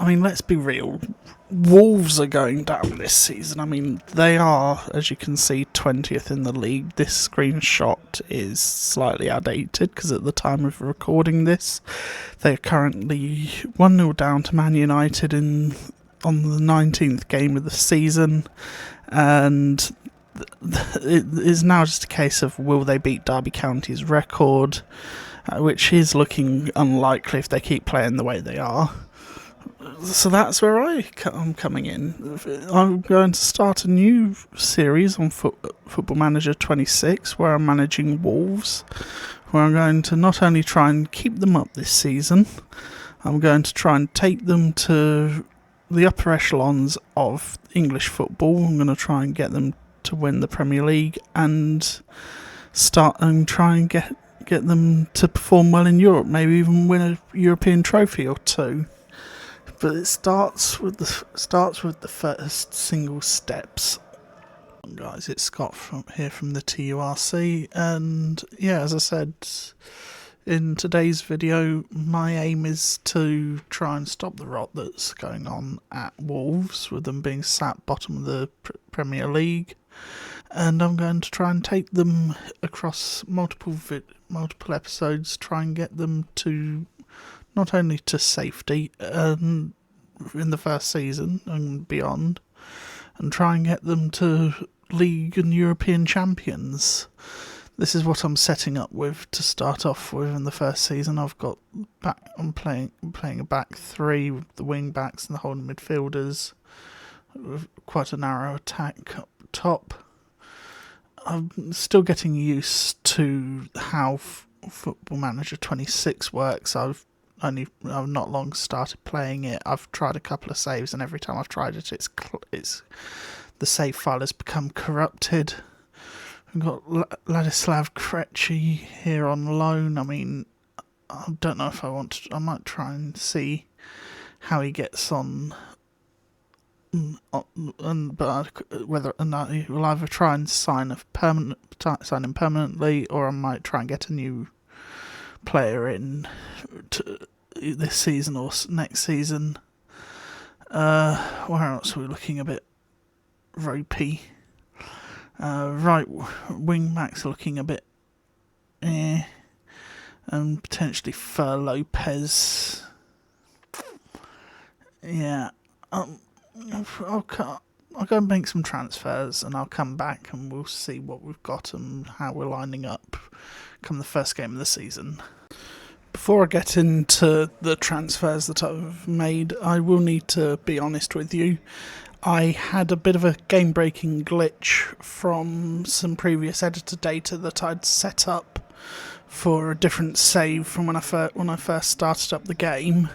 I mean, let's be real. Wolves are going down this season. I mean, they are, as you can see, 20th in the league. This screenshot is slightly outdated because at the time of recording this, they're currently 1-0 down to Man United on the 19th game of the season, and it is now just a case of will they beat Derby County's record, which is looking unlikely if they keep playing the way they are. So that's where I'm coming in. I'm going to start a new series on Football Manager 26 where I'm managing Wolves, where I'm going to not only try and keep them up this season, I'm going to try and take them to the upper echelons of English football. I'm going to try and get them to win the Premier League and try and get them to perform well in Europe, maybe even win a European trophy or two. But it starts with the first single steps. Guys, it's Scott from the TURC, and yeah, as I said in today's video, my aim is to try and stop the rot that's going on at Wolves, with them being sat bottom of the Premier League, and I'm going to try and take them across multiple episodes, try and get them to not only to safety in the first season and beyond, and try and get them to league and European champions. This is what I'm setting up with to start off with in the first season. I'm playing a back three with the wing backs and the holding midfielders, with quite a narrow attack up top. I'm still getting used to how Football Manager 26 works. I've not long started playing it. I've tried a couple of saves, and every time I've tried it, it's the save file has become corrupted. We've got Ladislav Krejci here on loan. I mean, I don't know if I want to. I might try and see how he gets on, but whether or not he will either try and sign him permanently, or I might try and get a new player in this season or next season. Where else are we looking a bit ropey? Right wing backs are looking a bit and potentially Fer Lopez. Yeah, I'll go and make some transfers, and I'll come back and we'll see what we've got and how we're lining up come the first game of the season. Before I get into the transfers that I've made, I will need to be honest with you. I had a bit of a game-breaking glitch from some previous editor data that I'd set up for a different save from when I first started up the game,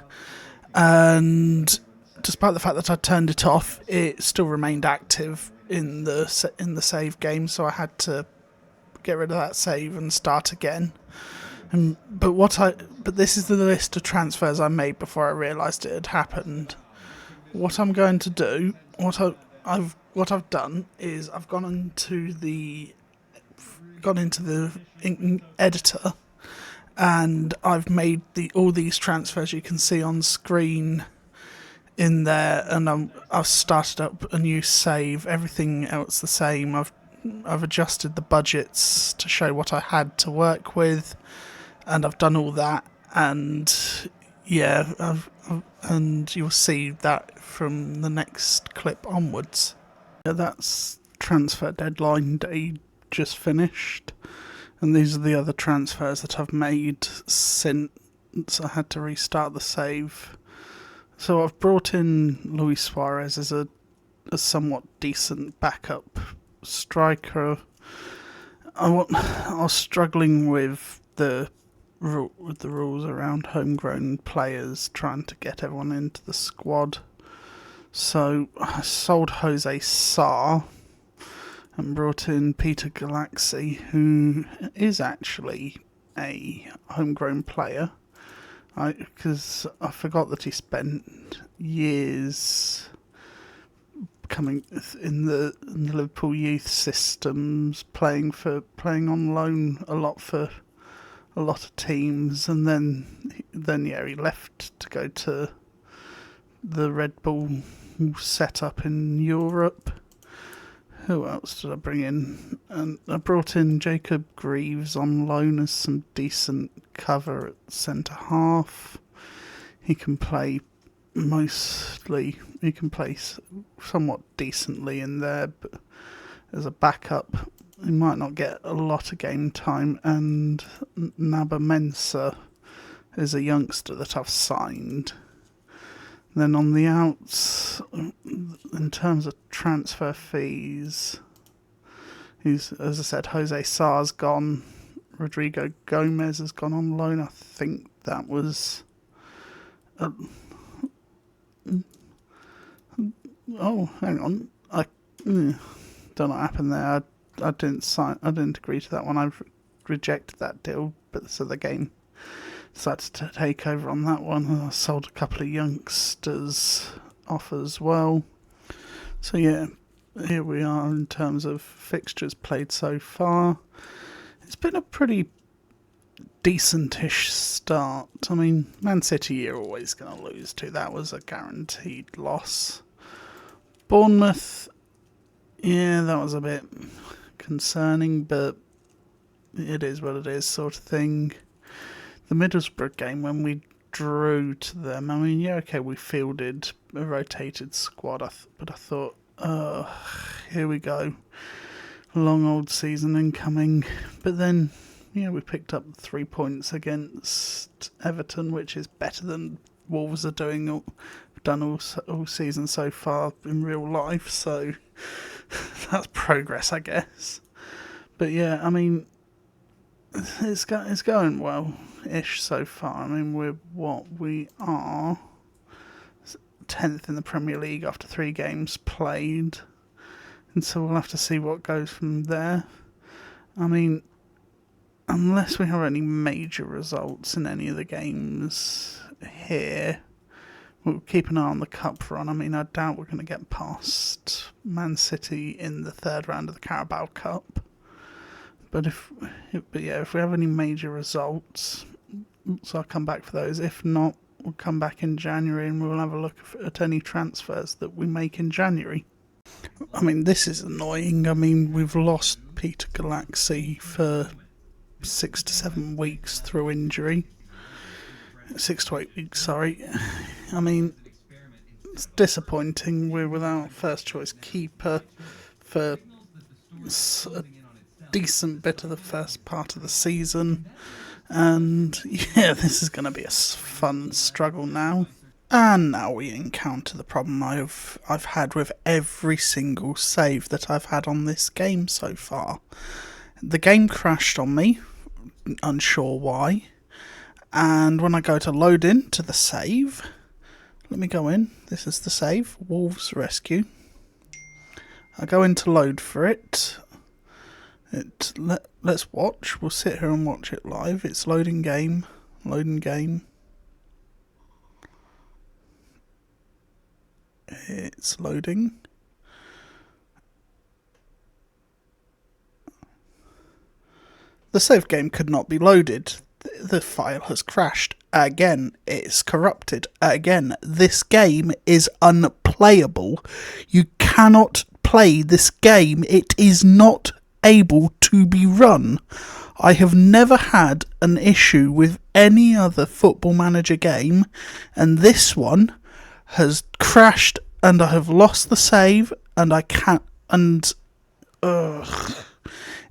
and despite the fact that I turned it off, it still remained active in the save game, so I had to get rid of that save and start again. But this is the list of transfers I made before I realised it had happened. What I'm going to do, what I've done is I've gone into the editor, and I've made all these transfers you can see on screen in there, and I've started up a new save. Everything else the same. I've adjusted the budgets to show what I had to work with, and I've done all that, and yeah, and you'll see that from the next clip onwards. Yeah, that's transfer deadline day just finished, and these are the other transfers that I've made since I had to restart the save. So I've brought in Luis Suarez as a somewhat decent backup striker. I was struggling with the rules around homegrown players, trying to get everyone into the squad. So I sold Jose Sarr and brought in Peter Galaxy, who is actually a homegrown player. Because I forgot that he spent years coming in the Liverpool youth systems, playing on loan a lot for a lot of teams, and then he left to go to the Red Bull set up in Europe. Who else did I bring in? And I brought in Jacob Greaves on loan as some decent cover at centre half. He can play somewhat decently in there, but as a backup, he might not get a lot of game time. And Naba Mensah is a youngster that I've signed. Then on the outs, in terms of transfer fees, as I said, Jose Sar's gone. Rodrigo Gomez has gone on loan. I think that was... oh, hang on. I don't know what happened there. I didn't agree to that one. I've rejected that deal, but so the game decided to take over on that one. I sold a couple of youngsters off as well. So yeah, here we are in terms of fixtures played so far. It's been a pretty decentish start. I mean, Man City you're always going to lose to. That was a guaranteed loss. Bournemouth, yeah, that was a bit concerning, but it is what it is, sort of thing. The Middlesbrough game, when we drew to them, I mean, yeah, okay, we fielded a rotated squad, but I thought, here we go. Long old season incoming. But then, yeah, we picked up 3 points against Everton, which is better than Wolves are done all season so far in real life, so that's progress, I guess. But yeah, I mean, it's going well-ish so far. I mean, we are 10th in the Premier League after 3 games played, and so we'll have to see what goes from there. I mean, unless we have any major results in any of the games here, we'll keep an eye on the cup run. I mean, I doubt we're going to get past Man City in the 3rd round of the Carabao Cup. But if we have any major results, so I'll come back for those. If not, we'll come back in January and we'll have a look at any transfers that we make in January. I mean, this is annoying. I mean, we've lost Peter Galaxy for 6 to 7 weeks through injury. 6 to 8 weeks, sorry. I mean, it's disappointing. We're without first choice keeper for a decent bit of the first part of the season, and yeah, this is going to be a fun struggle now. And now we encounter the problem I've had with every single save that I've had on this game so far. The game crashed on me, unsure why, and when I go to load into the save, let me go in, this is the save, Wolves Rescue. I go in to load for it. Let's watch. We'll sit here and watch it live. It's loading game. It's loading. The save game could not be loaded. The file has crashed. Again, it's corrupted. Again, this game is unplayable. You cannot play this game. It is not able to be run. I have never had an issue with any other Football Manager game, and this one has crashed and I have lost the save and I can't, and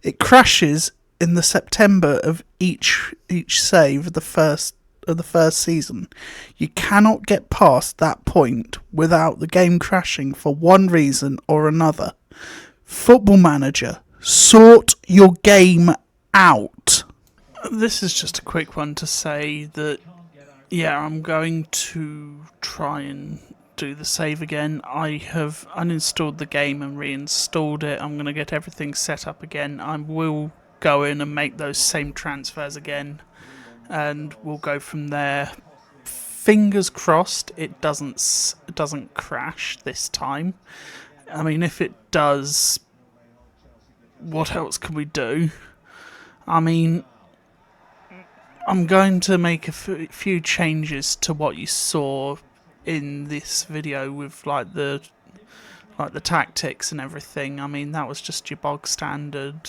it crashes in the September of each save of the first season. You cannot get past that point without the game crashing for one reason or another. Football Manager, sort your game out. This is just a quick one to say that, yeah, I'm going to try and do the save again. I have uninstalled the game and reinstalled it. I'm going to get everything set up again. I will go in and make those same transfers again, and we'll go from there. Fingers crossed it doesn't crash this time. I mean, if it does, what else can we do? I mean, I'm going to make a few changes to what you saw in this video with like the tactics and everything. I mean, that was just your bog standard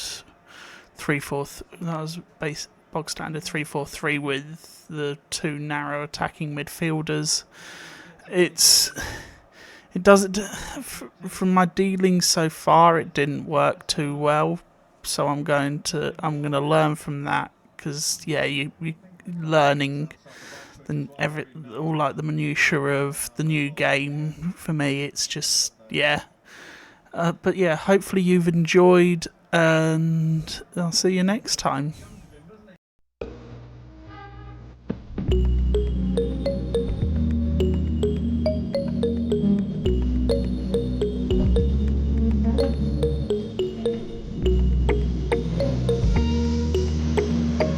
3-4. That was bog standard 3-4-3 with the two narrow attacking midfielders. It doesn't. From my dealings so far, it didn't work too well. So I'm going to learn from that, because you learning all like the minutiae of the new game. For me, it's just but hopefully you've enjoyed, and I'll see you next time.